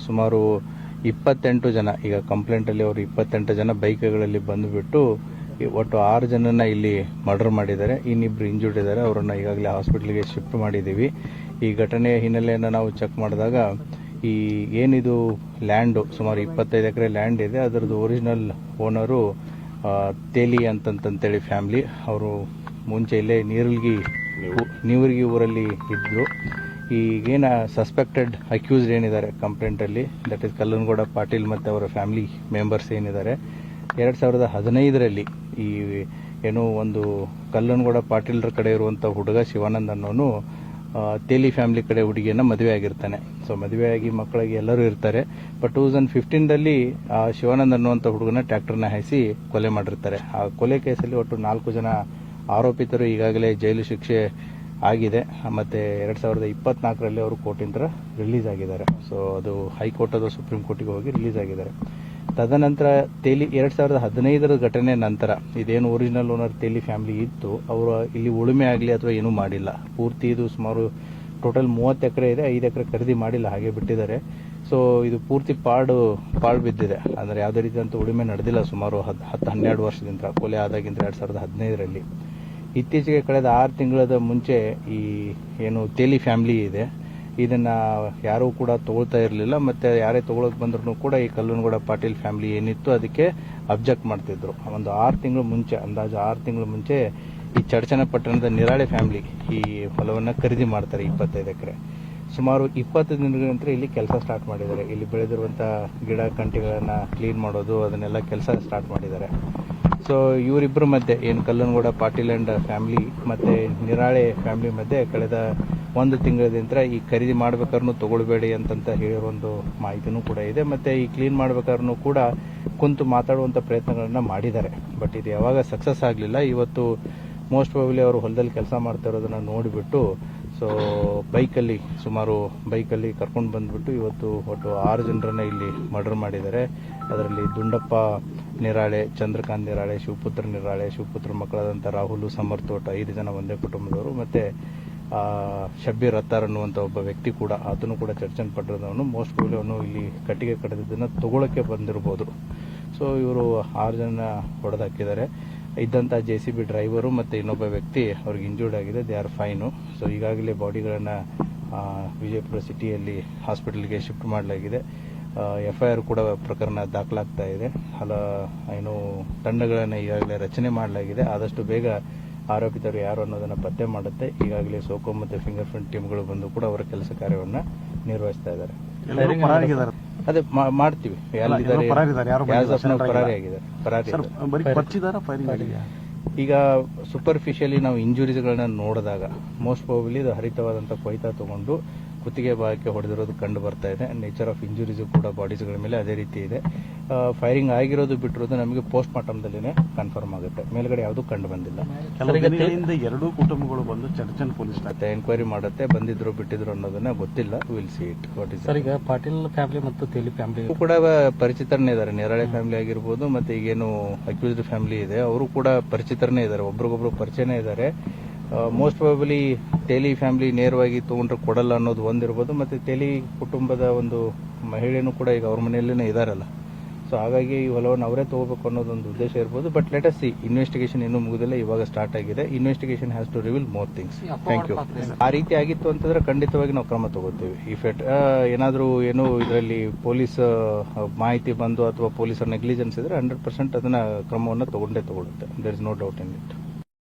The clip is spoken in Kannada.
ಸುಮಾರು 28 ಜನ, ಈಗ ಕಂಪ್ಲೇಂಟಲ್ಲಿ ಅವರು 28 ಜನ ಬೈಕ್ಗಳಲ್ಲಿ ಬಂದುಬಿಟ್ಟು ಒಟ್ಟು 6 ಜನನ ಇಲ್ಲಿ ಮರ್ಡರ್ ಮಾಡಿದ್ದಾರೆ. ಇನ್ನಿಬ್ರು ಇಂಜೂರ್ಡ್ ಇದ್ದಾರೆ. ಅವರನ್ನು ಈಗಾಗಲೇ ಹಾಸ್ಪಿಟಲ್ಗೆ ಶಿಫ್ಟ್ ಮಾಡಿದ್ದೀವಿ. ಈ ಘಟನೆಯ ಹಿನ್ನೆಲೆಯನ್ನು ನಾವು ಚೆಕ್ ಮಾಡಿದಾಗ ಈ ಏನಿದು ಲ್ಯಾಂಡು ಸುಮಾರು 25 ಎಕರೆ ಲ್ಯಾಂಡ್ ಇದೆ, ಅದರದ್ದು ಒರಿಜಿನಲ್ ಓನರು ತೇಲಿ ಅಂತಂತೇಳಿ ಫ್ಯಾಮಿಲಿ. ಅವರು ಮುಂಚೆ ಇಲ್ಲೇ ನೀವರ್ಗಿ ಊರಲ್ಲಿ ಇದ್ದರು. ಈಗೇನ ಸಸ್ಪೆಕ್ಟೆಡ್ ಅಕ್ಯೂಸ್ಡ್ ಏನಿದ್ದಾರೆ ಕಂಪ್ಲೇಂಟಲ್ಲಿ, ದಟ್ ಇಸ್ ಕಲ್ಲನಗೌಡ ಪಾಟೀಲ್ ಮತ್ತು ಅವರ ಫ್ಯಾಮಿಲಿ ಮೆಂಬರ್ಸ್ ಏನಿದ್ದಾರೆ, 2015ರಲ್ಲಿ ಈ ಏನೋ ಒಂದು ಕಲ್ಲನಗೌಡ ಪಾಟೀಲ್ರ ಕಡೆ ಇರುವಂಥ ಹುಡುಗ ಶಿವಾನಂದ್ ಅನ್ನೋನು ತೇಲಿ ಫ್ಯಾಮಿಲಿ ಕಡೆ ಹುಡುಗಿಯನ್ನು ಮದುವೆ ಆಗಿರ್ತಾನೆ. ಸೊ ಮದುವೆಯಾಗಿ ಮಕ್ಕಳಿಗೆ ಎಲ್ಲರೂ ಇರ್ತಾರೆ. ಬಟ್ 2015ರಲ್ಲಿ ಶಿವಾನಂದ್ ಅನ್ನುವಂಥ ಹುಡುಗನ ಟ್ರ್ಯಾಕ್ಟರ್ನ ಹಾಯಿಸಿ ಕೊಲೆ ಮಾಡಿರ್ತಾರೆ. ಆ ಕೊಲೆ ಕೇಸಲ್ಲಿ ಒಟ್ಟು 4 ಜನ ಆರೋಪಿತರು ಈಗಾಗಲೇ ಜೈಲು ಶಿಕ್ಷೆ ಆಗಿದೆ. ಮತ್ತು 2024ರಲ್ಲಿ ಅವರು ಕೋರ್ಟಿಂದ ರಿಲೀಸ್ ಆಗಿದ್ದಾರೆ. ಸೊ ಅದು ಹೈಕೋರ್ಟ್ ಅದು ಸುಪ್ರೀಂ ಕೋರ್ಟಿಗೆ ಹೋಗಿ ರಿಲೀಸ್ ಆಗಿದ್ದಾರೆ. ತದನಂತರ ತೇಲಿ 2015ರ ಘಟನೆ ನಂತರ ಇದೇನು ಒರಿಜಿನಲ್ ಓನರ್ ತೇಲಿ ಫ್ಯಾಮಿಲಿ ಇತ್ತು, ಅವರು ಇಲ್ಲಿ ಉಳುಮೆ ಆಗಲಿ ಅಥವಾ ಏನೂ ಮಾಡಿಲ್ಲ. ಪೂರ್ತಿ ಇದು ಸುಮಾರು ಟೋಟಲ್ 30 ಎಕರೆ ಇದೆ, 5 ಎಕರೆ ಖರೀದಿ ಮಾಡಿಲ್ಲ, ಹಾಗೆ ಬಿಟ್ಟಿದ್ದಾರೆ. ಸೊ ಇದು ಪೂರ್ತಿ ಪಾಳು ಬಿದ್ದಿದೆ. ಅಂದರೆ ಯಾವುದೇ ರೀತಿಯಂತ ಉಳುಮೆ ನಡೆದಿಲ್ಲ ಸುಮಾರು 10-12 ವರ್ಷದಿಂದ, ಕೊಲೆ ಆದಾಗಿಂದ 2015ರಲ್ಲಿ. ಇತ್ತೀಚೆಗೆ ಕಳೆದ 6 ತಿಂಗಳ ಮುಂಚೆ ಈ ಏನು ತೇಲಿ ಫ್ಯಾಮಿಲಿ ಇದೆ, ಇದನ್ನ ಯಾರೂ ಕೂಡ ತಗೊಳ್ತಾ ಇರಲಿಲ್ಲ. ಮತ್ತೆ ಯಾರೇ ತಗೊಳಕ್ ಬಂದ್ರು ಕೂಡ ಈ ಕಲ್ಲನಗೌಡ ಪಾಟೀಲ್ ಫ್ಯಾಮಿಲಿ ಏನಿತ್ತು ಅದಕ್ಕೆ ಅಬ್ಜೆಕ್ಟ್ ಮಾಡ್ತಿದ್ರು. ಒಂದು 6 ತಿಂಗಳು ಮುಂಚೆ, ಅಂದಾಜು 6 ತಿಂಗಳು ಮುಂಚೆ ಈ ಚಡಚನಪಟ್ಟಣದ ನಿರಾಳೆ ಫ್ಯಾಮಿಲಿ ಈ ಹೊಲವನ್ನು ಖರೀದಿ ಮಾಡ್ತಾರೆ 25 ಎಕರೆ. ಸುಮಾರು 20 ದಿನಗಳ ನಂತರ ಇಲ್ಲಿ ಕೆಲಸ ಸ್ಟಾರ್ಟ್ ಮಾಡಿದ್ದಾರೆ. ಇಲ್ಲಿ ಬೆಳೆದಿರುವಂಥ ಗಿಡ ಕಂಟಿಗಳನ್ನ ಕ್ಲೀನ್ ಮಾಡೋದು, ಅದನ್ನೆಲ್ಲ ಕೆಲಸ ಸ್ಟಾರ್ಟ್ ಮಾಡಿದ್ದಾರೆ. ಸೊ ಇವರಿಬ್ಬರ ಮಧ್ಯೆ ಏನು ಕಲ್ಲನಗೌಡ ಪಾಟೀಲ್ ಅಂಡ್ ಫ್ಯಾಮಿಲಿ ಮತ್ತು ನಿರಾಳೆ ಫ್ಯಾಮಿಲಿ ಮಧ್ಯೆ ಕಳೆದ 1 ತಿಂಗಳಿಂದ ಈ ಖರೀದಿ ಮಾಡ್ಬೇಕಾದ್ರೂ ತಗೊಳ್ಬೇಡಿ ಅಂತಂತ ಹೇಳಿರೋ ಒಂದು ಮಾಹಿತಿನೂ ಕೂಡ ಇದೆ. ಮತ್ತು ಈ ಕ್ಲೀನ್ ಮಾಡ್ಬೇಕಾದ್ರೂ ಕೂಡ ಕುಂತು ಮಾತಾಡುವಂಥ ಪ್ರಯತ್ನಗಳನ್ನ ಮಾಡಿದ್ದಾರೆ. ಬಟ್ ಇದು ಯಾವಾಗ ಸಕ್ಸಸ್ ಆಗಲಿಲ್ಲ. ಇವತ್ತು ಮೋಸ್ಟ್ ಪ್ರಾಬಬ್ಲಿ ಅವರು ಹೊಲದಲ್ಲಿ ಕೆಲಸ ಮಾಡ್ತಾ ಇರೋದನ್ನ ನೋಡಿಬಿಟ್ಟು ಸೊ ಬೈಕಲ್ಲಿ ಕರ್ಕೊಂಡು ಬಂದ್ಬಿಟ್ಟು ಇವತ್ತು ಒಟ್ಟು 6 ಜನರನ್ನ ಇಲ್ಲಿ ಮರ್ಡರ್ ಮಾಡಿದ್ದಾರೆ. ಅದರಲ್ಲಿ ದುಂಡಪ್ಪ ನಿರಾಳೆ, ಚಂದ್ರಕಾಂತ್ ನಿರಾಳೆ, ಶಿವಪುತ್ರ ನಿರಾಳೆ, ಶಿವಪುತ್ರ ಮಕ್ಕಳಾದಂಥ ರಾಹುಲ್, ಸಮರ್ಥ್, ಒಟ್ಟು 5 ಜನ ಒಂದೇ ಕುಟುಂಬದವರು. ಮತ್ತು ಶಬ್ಬೀರ್ ಅತ್ತಾರ್ ಅನ್ನುವಂಥ ಒಬ್ಬ ವ್ಯಕ್ತಿ ಕೂಡ, ಆತನು ಕೂಡ ಚಡಚನಪಟ್ಟಣದವನು. ಮೋಸ್ಟ್ ಪ್ರಾಬಬ್ಲಿ ಅವನು ಇಲ್ಲಿ ಕಟ್ಟಿಗೆ ಕಡಿದಿದ್ದನ್ನು ತಗೊಳ್ಳೋಕ್ಕೆ ಬಂದಿರ್ಬೋದು. ಸೊ ಇವರು 6 ಜನ ಹೊಡೆದಾಕಿದ್ದಾರೆ. ಇದ್ದಂಥ JCB ಡ್ರೈವರು ಮತ್ತು ಇನ್ನೊಬ್ಬ ವ್ಯಕ್ತಿ ಅವ್ರಿಗೆ ಇಂಜೂರ್ಡ್ ಆಗಿದೆ. They are fine. ಸೊ ಈಗಾಗಲೇ ಬಾಡಿಗಳನ್ನು ವಿಜಯಪುರ ಸಿಟಿಯಲ್ಲಿ ಹಾಸ್ಪಿಟಲ್ಗೆ ಶಿಫ್ಟ್ ಮಾಡಲಾಗಿದೆ. FIR ಕೂಡ ಪ್ರಕರಣ ದಾಖಲಾಗ್ತಾ ಇದೆ. ಏನು ತಂಡಗಳನ್ನು ಈಗಾಗಲೇ ರಚನೆ ಮಾಡಲಾಗಿದೆ. ಆದಷ್ಟು ಬೇಗ ಆರೋಪಿತರು ಯಾರು ಅನ್ನೋದನ್ನ ಪತ್ತೆ ಮಾಡುತ್ತೆ. ಈಗಾಗಲೇ ಸೋಕೋ ಮತ್ತು ಫಿಂಗರ್ ಪ್ರಿಂಟ್ ಟೀಮ್ಗಳು ಬಂದು ಕೂಡ ಅವರ ಕೆಲಸ ಕಾರ್ಯವನ್ನು ನಿರ್ವಹಿಸ್ತಾ ಇದ್ದಾರೆ. ಅದೇ ಮಾಡ್ತೀವಿ. ಈಗ ಸೂಪರ್ಫಿಷಿಯಲಿ ನಾವು ಇಂಜುರೀಸ್ಗಳನ್ನ ನೋಡಿದಾಗ ಮೋಸ್ಟ್ ಪ್ರಾಬಬ್ಲಿ ಇದು ಹರಿತವಾದಂಥ ಕೊಯ್ತಾ ತಗೊಂಡು ಕುತ್ತಿಗೆ ಭಾಗಕ್ಕೆ ಹೊಡೆದಿರೋದು ಕಂಡು ಬರ್ತಾ ಇದೆ. ನೇಚರ್ ಆಫ್ ಇಂಜುರೀಸ್ ಕೂಡ ಬಾಡೀಸ್ಗಳ ಮೇಲೆ ಅದೇ ರೀತಿ ಇದೆ. ಫೈರಿಂಗ್ ಆಗಿರೋದು ಬಿಟ್ಟಿರೋದು ನಮಗೆ ಪೋಸ್ಟ್ ಮಾರ್ಟಮ್ದಲ್ಲಿನೇ ಕನ್ಫರ್ಮ್ ಆಗುತ್ತೆ. ಮೇಲ್ಗಡೆ ಯಾವುದೂ ಕಂಡು ಬಂದಿಲ್ಲ. ಎರಡೂ ಕುಟುಂಬಗಳು ಬಂದು ಚಡಚನ್ ಪೊಲೀಸ್ ಎನ್ಕ್ವೈರಿ ಮಾಡುತ್ತೆ. ಬಂದಿದ್ರು ಬಿಟ್ಟಿದ್ರು ಅನ್ನೋದನ್ನ ಗೊತ್ತಿಲ್ಲ. Will see it. ಸರ್, ಈಗ ಪಾಟೀಲ್ ಫ್ಯಾಮಿಲಿ ಮತ್ತು ತೇಲಿ ಫ್ಯಾಮಿಲಿ ಕೂಡ ಪರಿಚಿತರನೇ ಇದ್ದಾರೆ. ನಿರಾಳೆ ಫ್ಯಾಮಿಲಿ ಆಗಿರ್ಬೋದು, ಮತ್ತೆ ಈಗೇನು ಅಕ್ಯೂಸ್ಡ್ ಫ್ಯಾಮಿಲಿ ಇದೆ ಅವರು ಕೂಡ ಪರಿಚಿತರನೇ ಇದ್ದಾರೆ. ಒಬ್ರಿಗೊಬ್ರು ಪರಿಚಯನೇ ಇದ್ದಾರೆ. ಮೋಸ್ಟ್ ಪ್ರಾಬಬ್ಲಿ ತೇಲಿ ಫ್ಯಾಮಿಲಿ ನೇರವಾಗಿ ತಗೊಂಡ್ರೆ ಕೊಡಲ್ಲ ಅನ್ನೋದು ಒಂದಿರ್ಬೋದು. ಮತ್ತೆ ತೇಲಿ ಕುಟುಂಬದ ಒಂದು ಮಹಿಳೆನೂ ಕೂಡ ಈಗ ಅವ್ರ ಮನೆಯಲ್ಲೇ ಇದಾರಲ್ಲ. ಸೊ ಹಾಗಾಗಿ ಈ ಹೊಲವನ್ನು ಅವರೇ ತಗೋಬೇಕು ಅನ್ನೋದೊಂದು ಉದ್ದೇಶ ಇರ್ಬೋದು. But let us see. Investigation ಇನ್ನೂ ಮುಗಿದಿಲ್ಲ, ಇವಾಗ ಸ್ಟಾರ್ಟ್ ಆಗಿದೆ. Investigation has to reveal more things. Thank you. ಆ ರೀತಿ ಆಗಿತ್ತು ಅಂತಂದ್ರೆ ಖಂಡಿತವಾಗಿ ನಾವು ಕ್ರಮ ತಗೋತೀವಿ. ಇಫ್ ಏನಾದರೂ ಏನು ಇದರಲ್ಲಿ ಪೊಲೀಸ್ ಮಾಹಿತಿ ಬಂದು ಅಥವಾ ಪೊಲೀಸರ ನೆಗ್ಲಿಜೆನ್ಸ್ ಇದ್ರೆ 100% ಅದನ್ನ ಕ್ರಮವನ್ನು ತಗೊಳ್ಳುತ್ತೆ. There is no doubt in it.